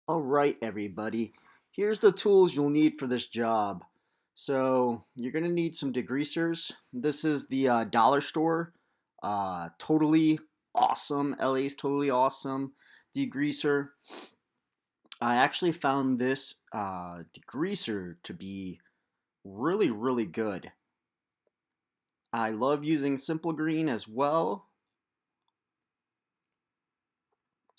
Alright everybody, here's the tools you'll need for this job. So you're going to need some degreasers. This is the dollar store. Totally awesome. LA's totally awesome degreaser. I actually found this degreaser to be really good. I love using Simple Green as well.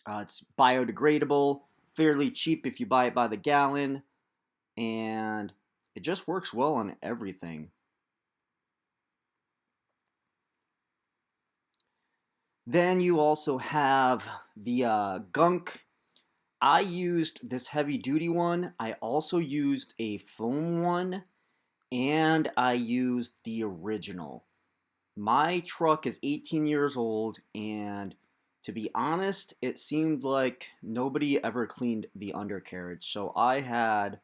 It's biodegradable, fairly cheap if you buy it by the gallon, and it just works well on everything. Then you also have the gunk. I used this heavy duty one. I also used a foam one, and I used the original. My truck is 18 years old, and to be honest, it seemed like nobody ever cleaned the undercarriage. So I had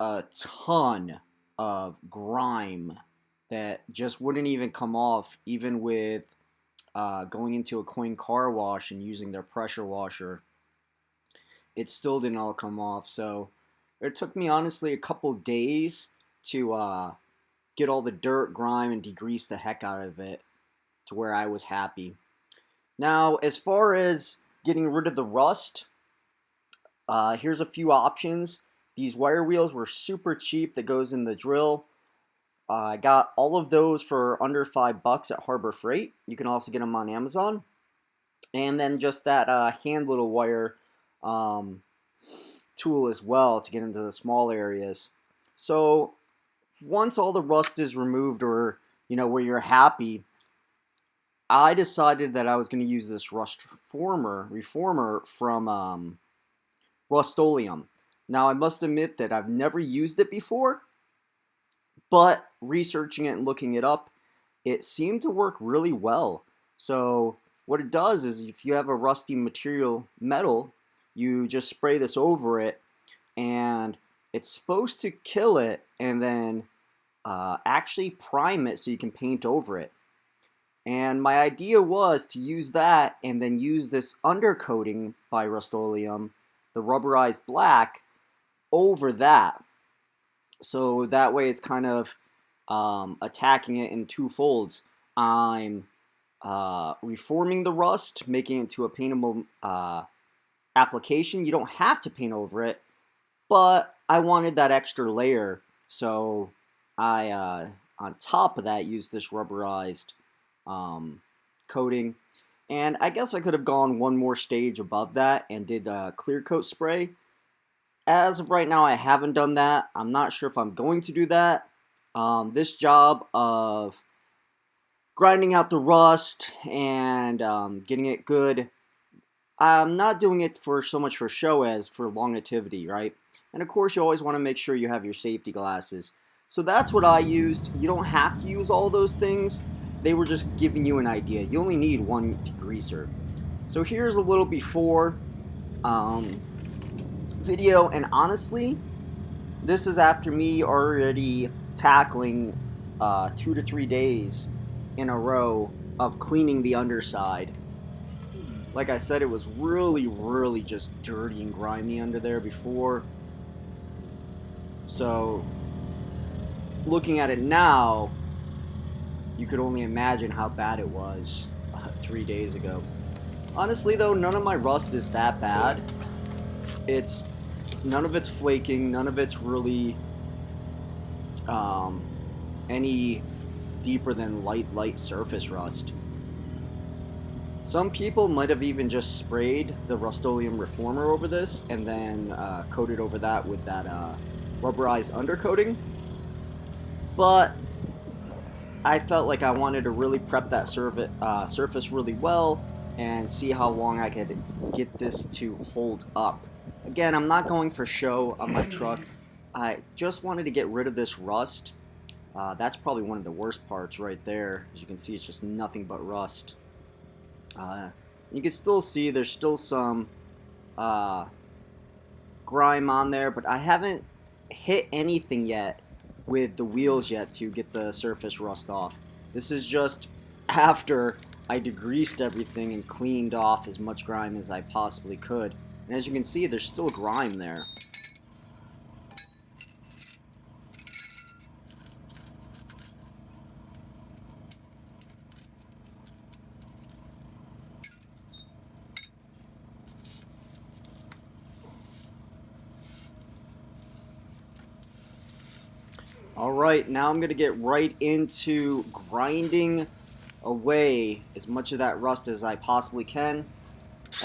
a ton of grime that just wouldn't even come off, even with going into a coin car wash and using their pressure washer. It still didn't all come off. So it took me honestly a couple days to get all the dirt, grime, and degrease the heck out of it to where I was happy. Now, as far as getting rid of the rust, here's a few options. These wire wheels were super cheap that goes in the drill. I got all of those for under $5 at Harbor Freight. You can also get them on Amazon. And then just that hand little wire tool as well to get into the small areas. So once all the rust is removed, or where you're happy, I decided that I was going to use this reformer from Rust-Oleum. Now I must admit that I've never used it before, but researching it and looking it up, it seemed to work really well. So what it does is, if you have a rusty metal, you just spray this over it, and it's supposed to kill it, and then actually prime it so you can paint over it. And my idea was to use that and then use this undercoating by Rust-Oleum, the rubberized black, over that. So that way it's kind of attacking it in two folds. I'm reforming the rust, making it into a paintable application. You don't have to paint over it, but I wanted that extra layer. So I, on top of that, used this rubberized coating. And I guess I could have gone one more stage above that and did clear coat spray. As of right now, I haven't done that. I'm not sure if I'm going to do that. This job of grinding out the rust and getting it good, I'm not doing it for so much for show as for longevity, right? And of course, you always want to make sure you have your safety glasses. So that's what I used. You don't have to use all those things. They were just giving you an idea. You only need one degreaser. So here's a little before video, and honestly, this is after me already tackling 2 to 3 days in a row of cleaning the underside. Like I said, it was really just dirty and grimy under there before. So looking at it now, you could only imagine how bad it was 3 days ago. Honestly though, none of my rust is that bad. None of it's flaking, none of it's really any deeper than light surface rust. Some people might have even just sprayed the Rust-Oleum reformer over this and then coated over that with that rubberized undercoating. But I felt like I wanted to really prep that surface really well and see how long I could get this to hold up. Again, I'm not going for show on my truck. I just wanted to get rid of this rust. That's probably one of the worst parts right there. As you can see, it's just nothing but rust. You can still see there's still some grime on there, but I haven't hit anything yet with the wheels yet to get the surface rust off. This is just after I degreased everything and cleaned off as much grime as I possibly could. And as you can see, there's still grime there. Alright, now I'm going to get right into grinding away as much of that rust as I possibly can.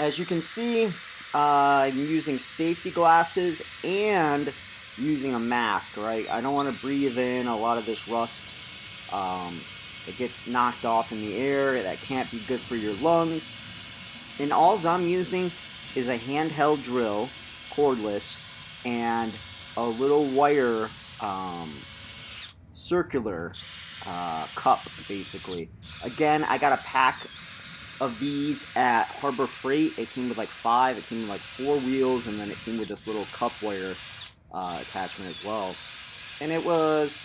As you can see, I'm using safety glasses and using a mask, right? I don't want to breathe in a lot of this rust. It gets knocked off in the air. That can't be good for your lungs. And all I'm using is a handheld drill, cordless, and a little wire circular cup, basically. Again, I got a pack of these at Harbor Freight. It came with like 5, it came with like 4 wheels, and then it came with this little cup wire attachment as well. And it was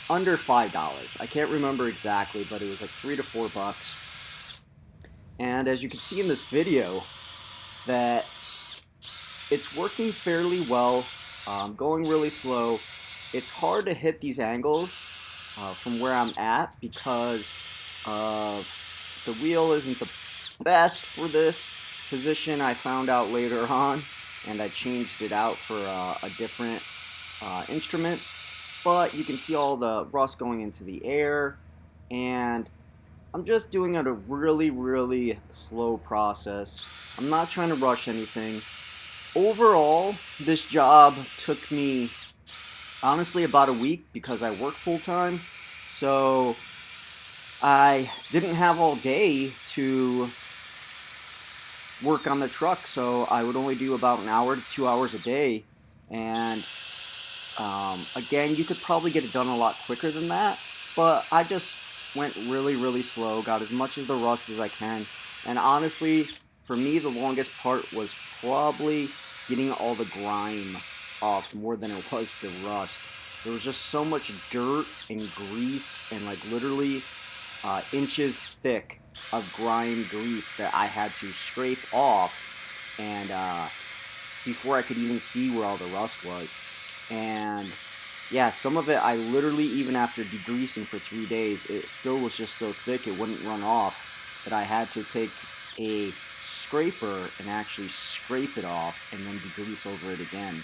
under $5. I can't remember exactly, but it was like $3 to $4. And as you can see in this video, that it's working fairly well, going really slow. It's hard to hit these angles from where I'm at because the wheel isn't the best for this position. I found out later on, and I changed it out for a different instrument. But you can see all the rust going into the air, and I'm just doing it a really, really slow process. I'm not trying to rush anything. Overall, this job took me honestly about a week because I work full-time, so I didn't have all day to work on the truck, so I would only do about an hour to 2 hours a day. And again, you could probably get it done a lot quicker than that, but I just went really, really slow, got as much of the rust as I can. And honestly, for me, the longest part was probably getting all the grime off more than it was the rust. There was just so much dirt and grease and like literally inches thick of grime grease that I had to scrape off, and before I could even see where all the rust was. And yeah, some of it I literally, even after degreasing for 3 days, it still was just so thick it wouldn't run off that I had to take a scraper and actually scrape it off and then degrease over it again.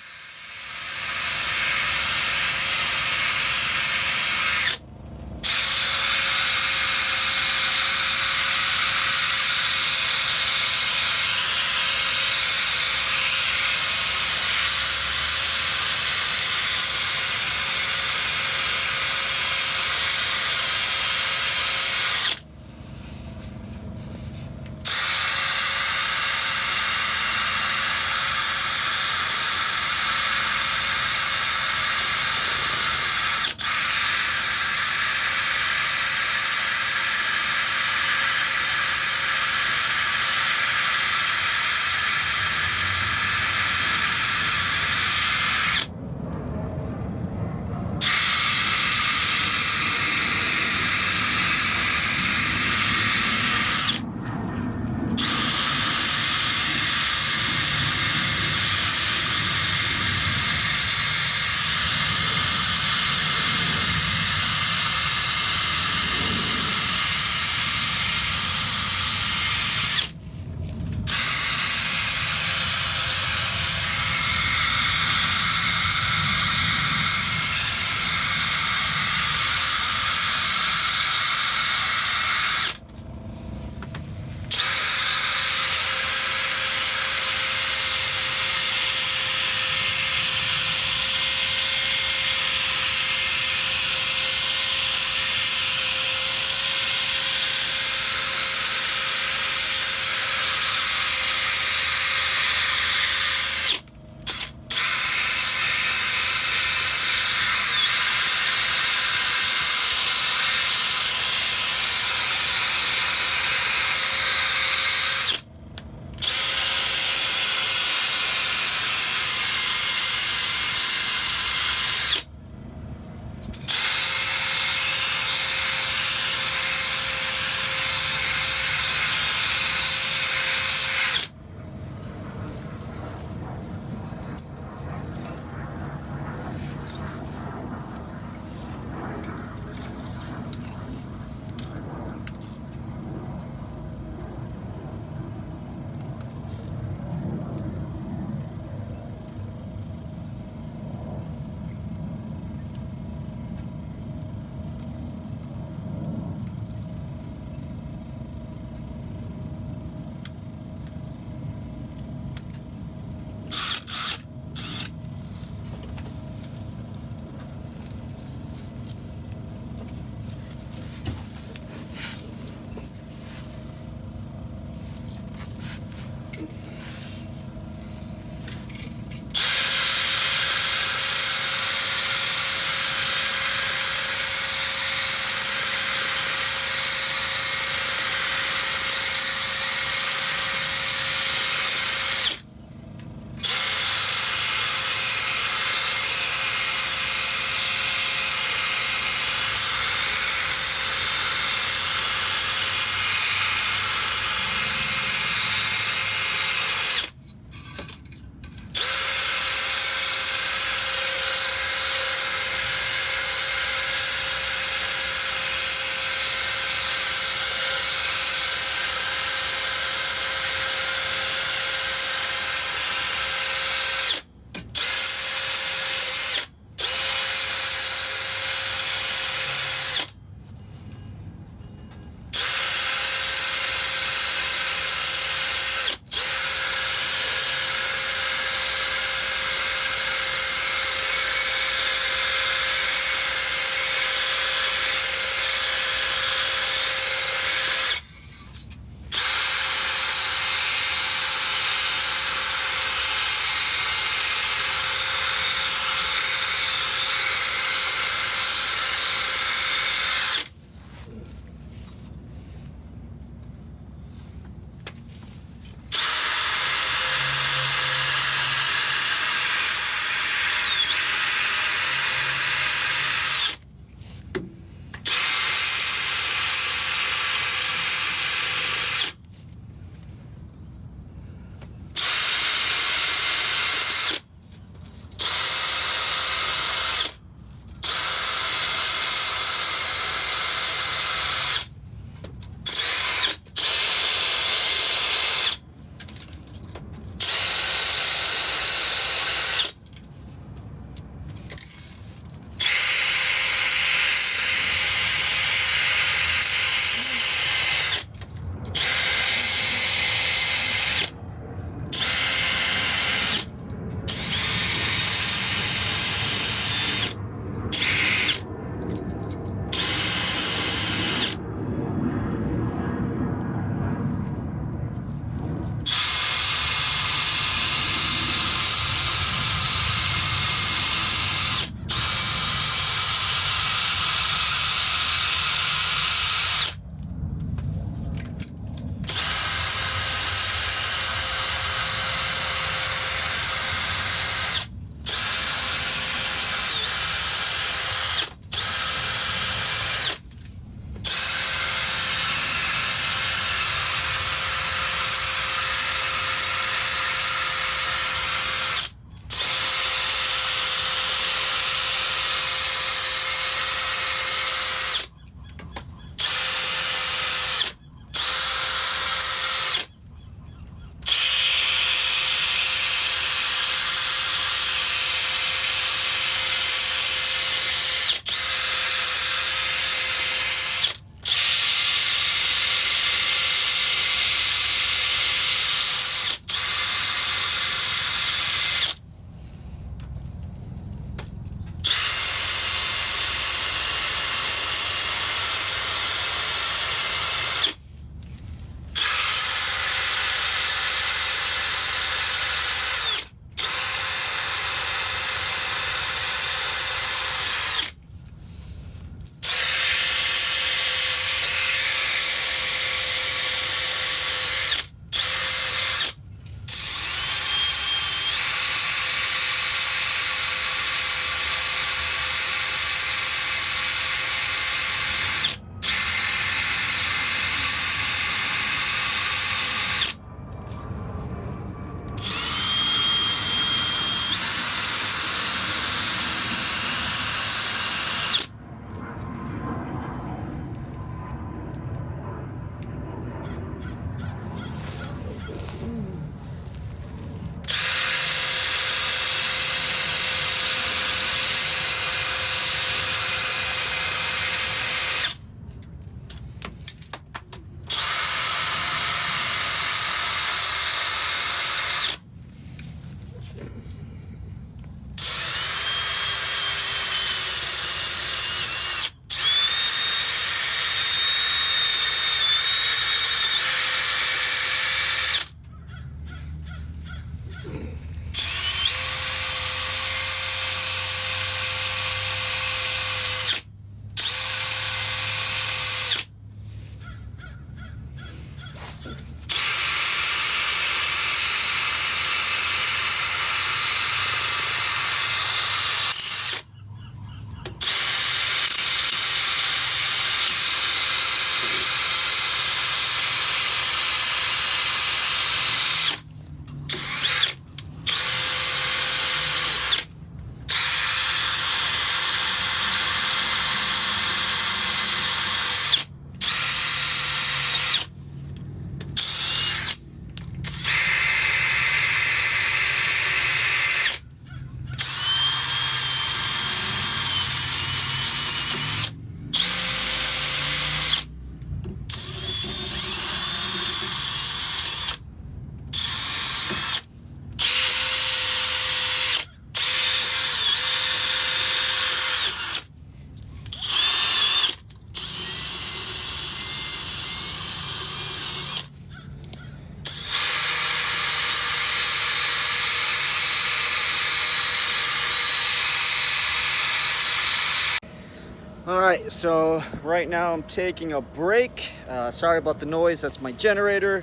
Alright, so right now I'm taking a break. Sorry about the noise, that's my generator.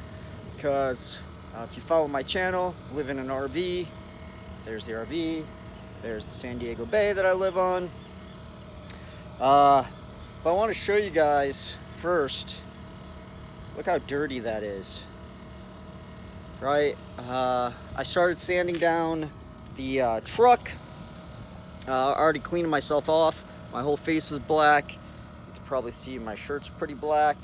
Because if you follow my channel, I live in an RV. There's the RV. There's the San Diego Bay that I live on. But I want to show you guys first. Look how dirty that is. Right? I started sanding down the truck. Already cleaning myself off. My whole face was black. You can probably see my shirt's pretty black.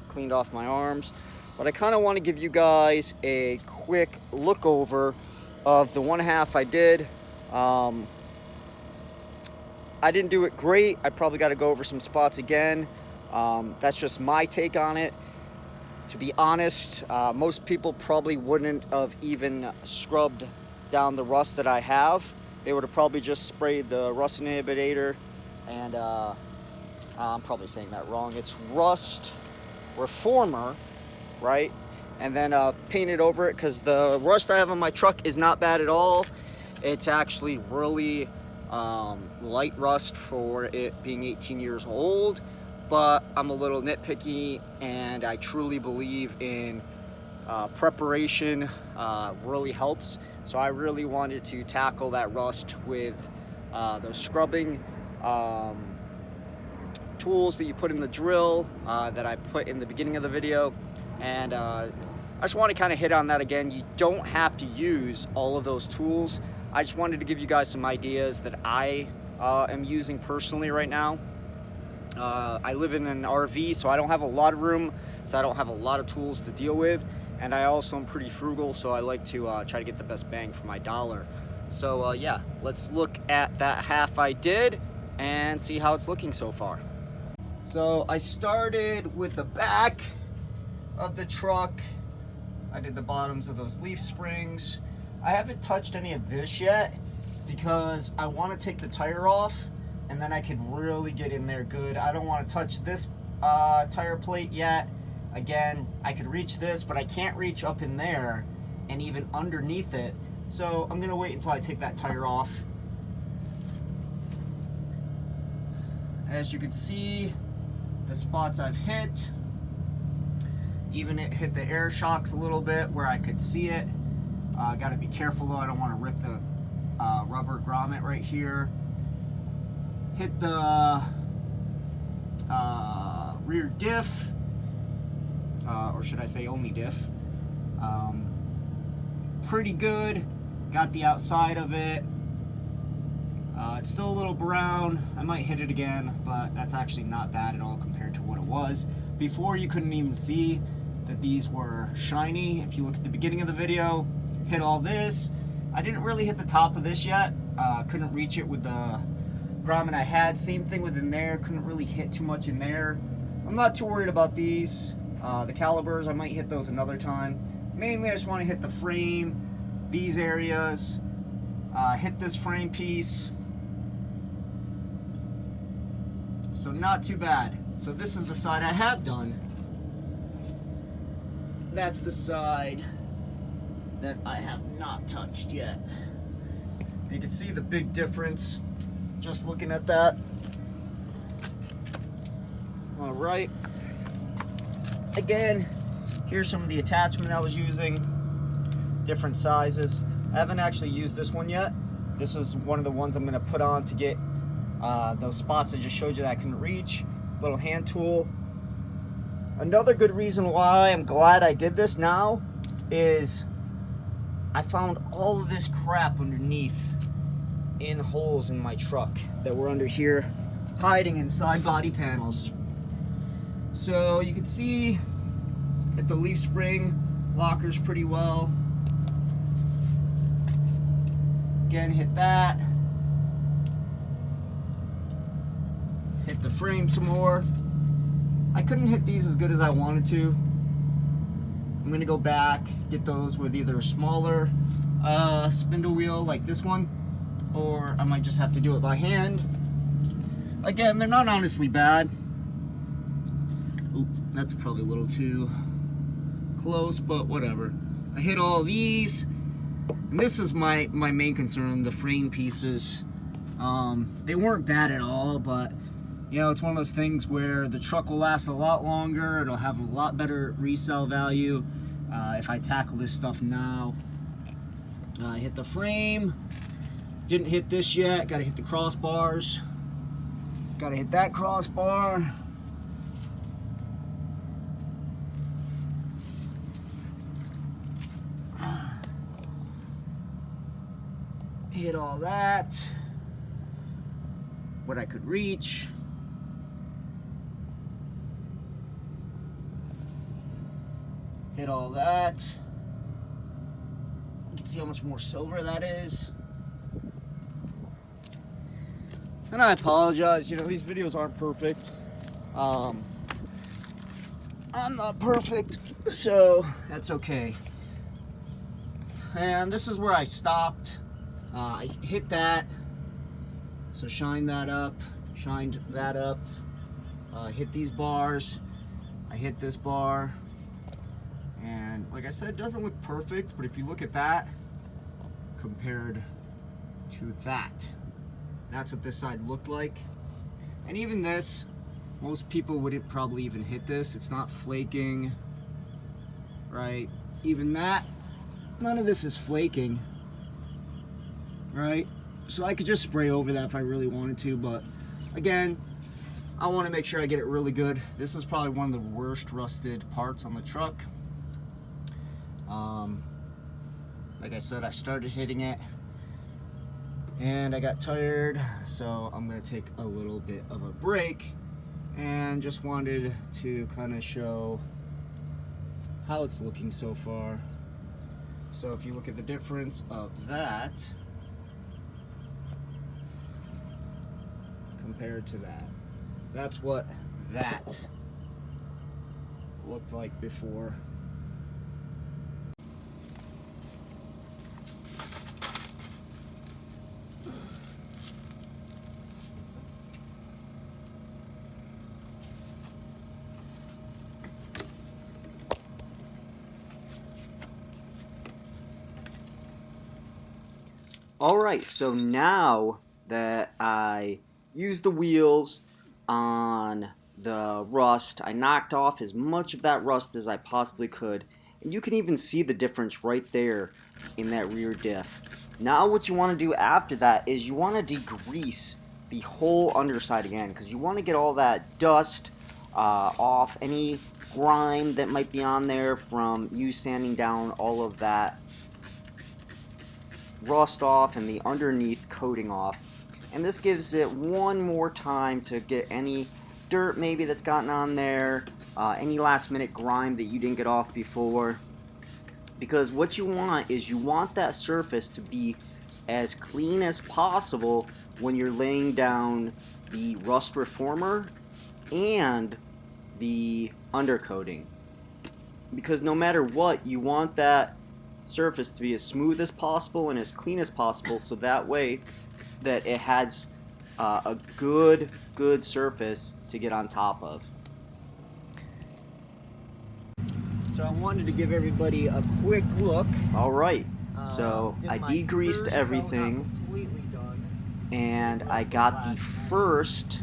Cleaned off my arms. But I kind of want to give you guys a quick look over of the one half I did. I didn't do it great. I probably got to go over some spots again. That's just my take on it. To be honest, most people probably wouldn't have even scrubbed down the rust that I have. They would have probably just sprayed the rust inhibitor and I'm probably saying that wrong. It's rust reformer, right? And then painted over it, because the rust I have on my truck is not bad at all. It's actually really light rust for it being 18 years old, but I'm a little nitpicky and I truly believe in preparation really helps. So I really wanted to tackle that rust with those scrubbing tools that you put in the drill that I put in the beginning of the video. And I just want to kind of hit on that again. You don't have to use all of those tools. I just wanted to give you guys some ideas that I am using personally right now. I live in an RV, so I don't have a lot of room, so I don't have a lot of tools to deal with. And I also am pretty frugal, so I like to try to get the best bang for my dollar. So yeah, let's look at that half I did and see how it's looking so far. So I started with the back of the truck. I did the bottoms of those leaf springs. I haven't touched any of this yet because I want to take the tire off and then I can really get in there good. I don't want to touch this tire plate yet. Again, I could reach this, but I can't reach up in there and even underneath it. So I'm gonna wait until I take that tire off. As you can see, the spots I've hit, even it hit the air shocks a little bit where I could see it. Got to be careful though, I don't want to rip the rubber grommet right here. Hit the rear diff, or should I say only diff. Pretty good. Got the outside of it. It's still a little brown. I might hit it again, but that's actually not bad at all compared to what it was. Before, you couldn't even see that these were shiny. If you look at the beginning of the video, hit all this. I didn't really hit the top of this yet. Couldn't reach it with the grommet I had. Same thing within there. Couldn't really hit too much in there. I'm not too worried about these. The calibers, I might hit those another time. Mainly, I just want to hit the frame, these areas, hit this frame piece. So not too bad. So this is the side I have done. That's the side that I have not touched yet. You can see the big difference just looking at that. All right. Again, here's some of the attachment I was using. Different sizes. I haven't actually used this one yet. This is one of the ones I'm going to put on to get those spots I just showed you that I couldn't reach. Little hand tool. Another good reason why I'm glad I did this now is I found all of this crap underneath in holes in my truck that were under here, hiding inside body panels. So you can see hit the leaf spring lockers pretty well. Again, hit that. Hit the frame some more. I couldn't hit these as good as I wanted to. I'm gonna go back, get those with either a smaller spindle wheel like this one, or I might just have to do it by hand. Again, they're not honestly bad. Oop, that's probably a little too close, but whatever. I hit all these, and this is my main concern, the frame pieces. They weren't bad at all, but You know, it's one of those things where the truck will last a lot longer. It'll have a lot better resale value if I tackle this stuff now. I hit the frame. Didn't hit this yet. Got to hit the crossbars. Got to hit that crossbar. Hit all that. What I could reach. Hit all that. You can see how much more silver that is. And I apologize, you know, these videos aren't perfect. I'm not perfect, so that's okay. And this is where I stopped. I hit that, so shine that up, shined that up, hit these bars, I hit this bar, and like I said, it doesn't look perfect, but if you look at that compared to that, that's what this side looked like. And even this, most people wouldn't probably even hit this. It's not flaking, right? Even that, none of this is flaking, right? So I could just spray over that if I really wanted to, but again, I want to make sure I get it really good. This is probably one of the worst rusted parts on the truck. Like I said, I started hitting it and I got tired, so I'm going to take a little bit of a break and just wanted to kind of show how it's looking so far. So if you look at the difference of that compared to that, that's what that looked like before. Alright, so now that I used the wheels on the rust, I knocked off as much of that rust as I possibly could. And you can even see the difference right there in that rear diff. Now what you want to do after that is you want to degrease the whole underside again, because you want to get all that dust off, any grime that might be on there from you sanding down all of that rust off and the underneath coating off. And this gives it one more time to get any dirt maybe that's gotten on there, any last minute grime that you didn't get off before. Because what you want is you want that surface to be as clean as possible when you're laying down the rust reformer and the undercoating. Because no matter what, you want that surface to be as smooth as possible and as clean as possible, so that way that it has a good surface to get on top of. So I wanted to give everybody a quick look. Alright, so I degreased everything and I got the first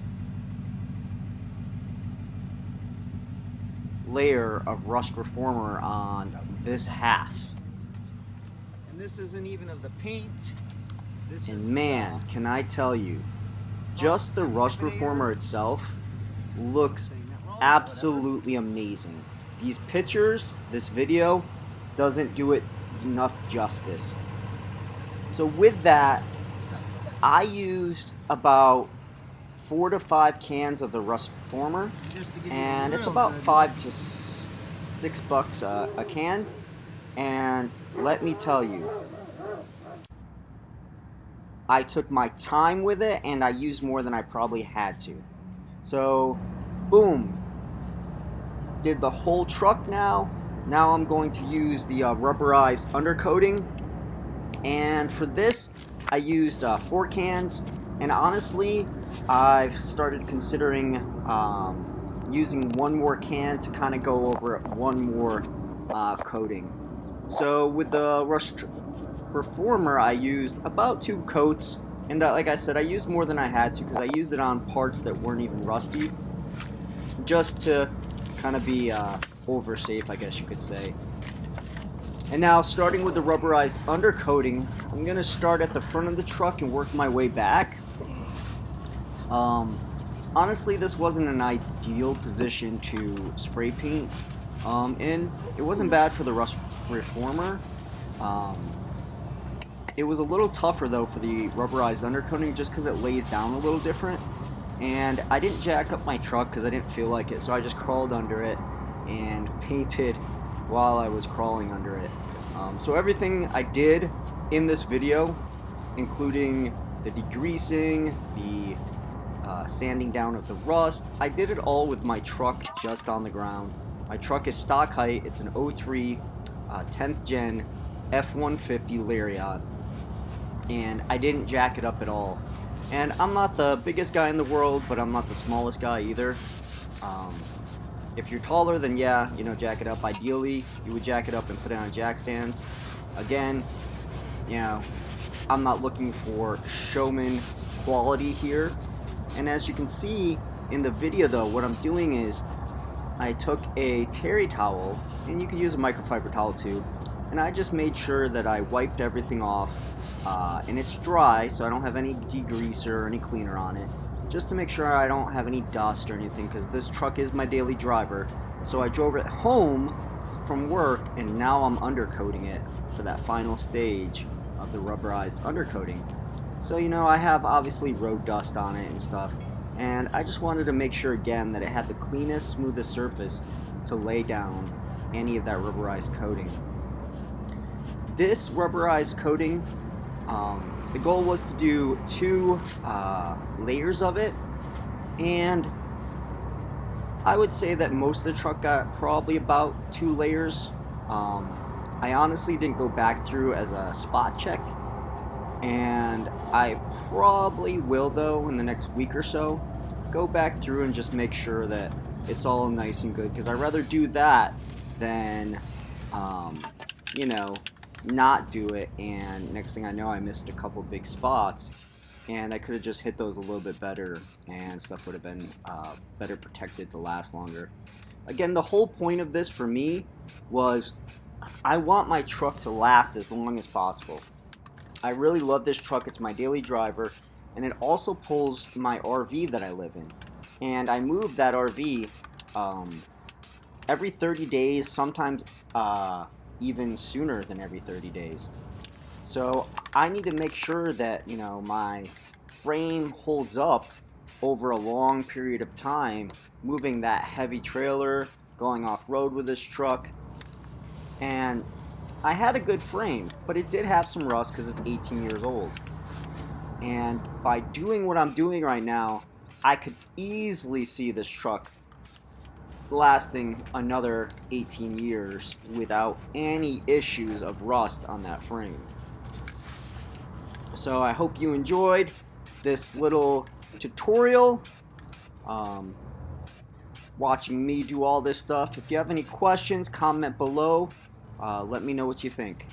layer of rust reformer on this half. This isn't even of the paint. This is man, can I tell you, just the rust reformer itself looks absolutely amazing. These pictures, this video, doesn't do it enough justice. So with that, I used about 4 to 5 cans of the rust reformer, and it's about $5 to $6 a can. And let me tell you, I took my time with it and I used more than I probably had to. So, boom, did the whole truck now. Now I'm going to use the rubberized undercoating. And for this, I used 4 cans. And honestly, I've started considering using one more can to kind of go over one more coating. So with the rust reformer, I used about 2 coats, And like I said, I used more than I had to because I used it on parts that weren't even rusty, just to kind of be over safe, I guess you could say. And now, starting with the rubberized undercoating, I'm going to start at the front of the truck and work my way back. Honestly, this wasn't an ideal position to spray paint in. It wasn't bad for the rust reformer. It was a little tougher though for the rubberized undercoating just because it lays down a little different. And I didn't jack up my truck because I didn't feel like it, so I just crawled under it and painted while I was crawling under it. So everything I did in this video, including the degreasing, the sanding down of the rust, I did it all with my truck just on the ground. My truck is stock height. It's an 03 10th gen F-150 Lariat, and I didn't jack it up at all. And I'm not the biggest guy in the world, but I'm not the smallest guy either. If you're taller, then yeah, you know, jack it up. Ideally, you would jack it up and put it on jack stands. Again, you know, I'm not looking for showman quality here. And as you can see in the video though, what I'm doing is I took a terry towel, and you could use a microfiber towel too, and I just made sure that I wiped everything off and it's dry, so I don't have any degreaser or any cleaner on it, just to make sure I don't have any dust or anything, because this truck is my daily driver. So I drove it home from work, and now I'm undercoating it for that final stage of the rubberized undercoating. So, you know, I have obviously road dust on it and stuff, and I just wanted to make sure again that it had the cleanest, smoothest surface to lay down any of that rubberized coating. This rubberized coating, the goal was to do 2 layers of it, and I would say that most of the truck got probably about 2 layers. I honestly didn't go back through as a spot check, and I probably will though in the next week or so go back through and just make sure that it's all nice and good, because I'd rather do that than you know, not do it, and next thing I know I missed a couple big spots, and I could have just hit those a little bit better, and stuff would have been better protected to last longer. Again, the whole point of this for me was I want my truck to last as long as possible. I really love this truck. It's my daily driver, and it also pulls my RV that I live in. And I move that RV every 30 days, sometimes even sooner than every 30 days. So I need to make sure that, you know, my frame holds up over a long period of time, moving that heavy trailer, going off-road with this truck. And I had a good frame, but it did have some rust because it's 18 years old. And by doing what I'm doing right now, I could easily see this truck lasting another 18 years without any issues of rust on that frame. So I hope you enjoyed this little tutorial, watching me do all this stuff. If you have any questions, comment below. Let me know what you think.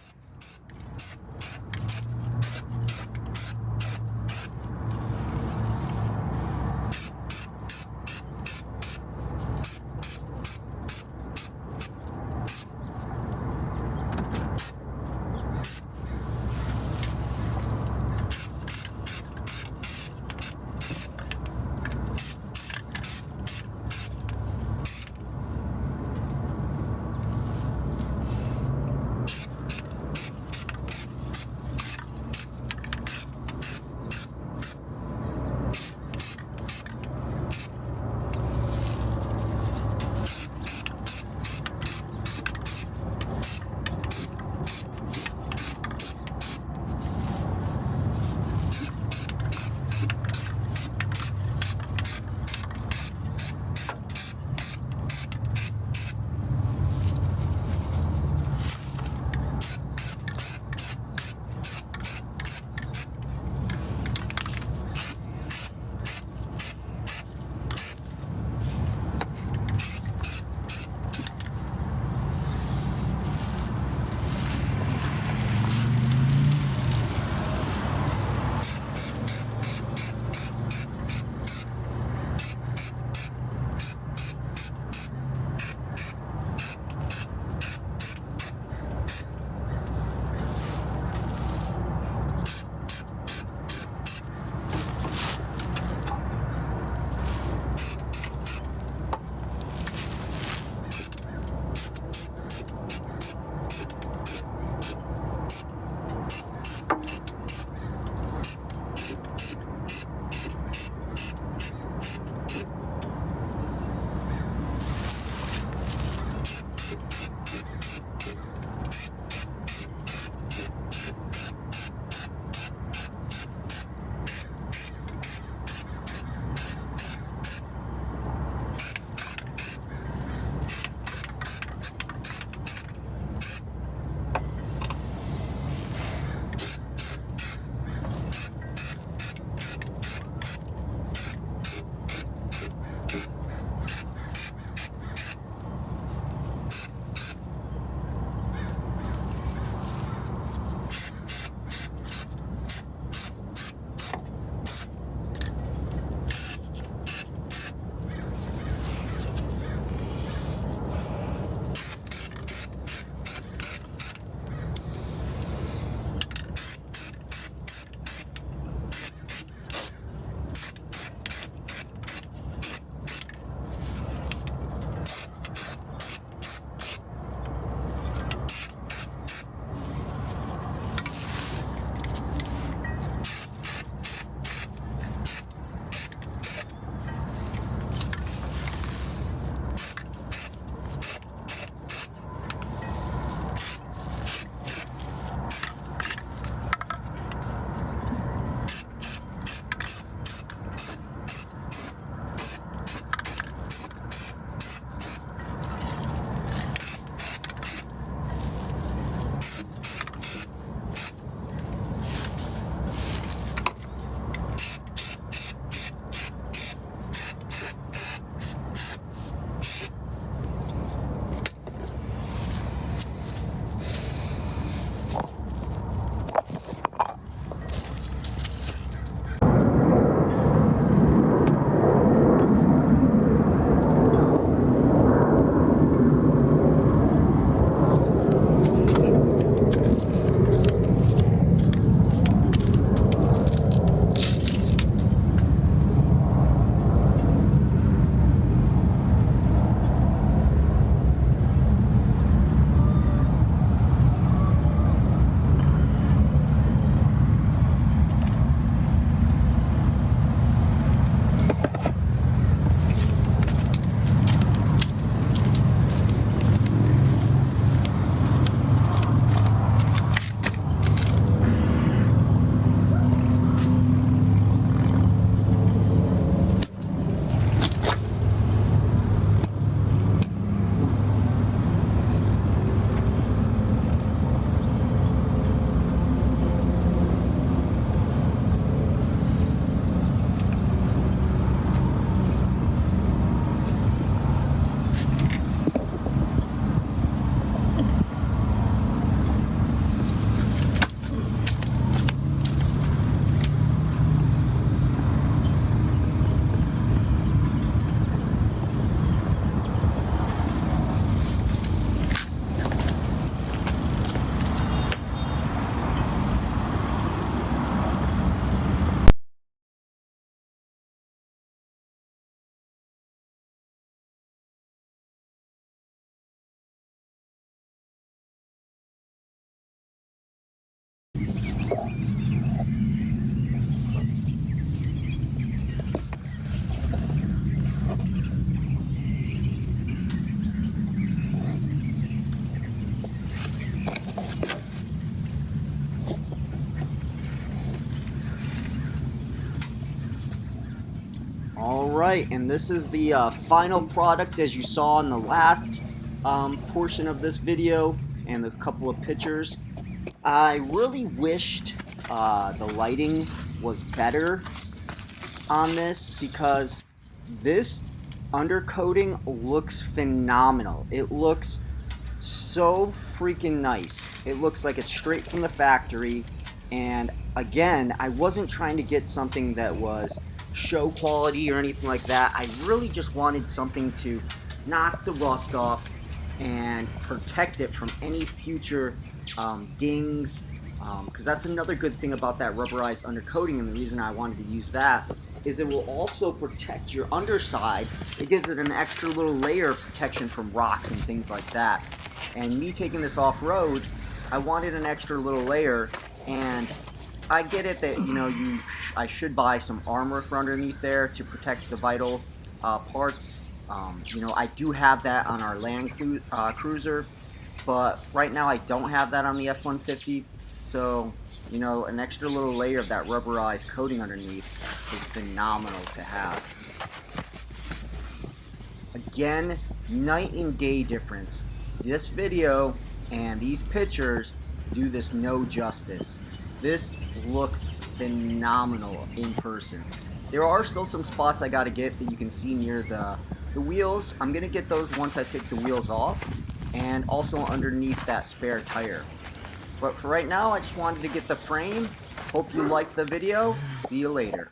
Alright, and this is the final product as you saw in the last portion of this video and a couple of pictures. I really wished the lighting was better on this because this undercoating looks phenomenal. It looks so freaking nice. It looks like it's straight from the factory, and again, I wasn't trying to get something that was show quality or anything like that. I really just wanted something to knock the rust off and protect it from any future dings, because that's another good thing about that rubberized undercoating, and the reason I wanted to use that is it will also protect your underside. It gives it an extra little layer of protection from rocks and things like that. And me taking this off-road, I wanted an extra little layer, and I get it that, you know, I should buy some armor for underneath there to protect the vital parts. You know, I do have that on our Land Cruiser, but right now I don't have that on the F-150, so, you know, an extra little layer of that rubberized coating underneath is phenomenal to have. Again, night and day difference. This video and these pictures do this no justice. This looks phenomenal in person. There are still some spots I gotta get that you can see near the wheels. I'm gonna get those once I take the wheels off, and also underneath that spare tire. But for right now, I just wanted to get the frame. Hope you liked the video. See you later.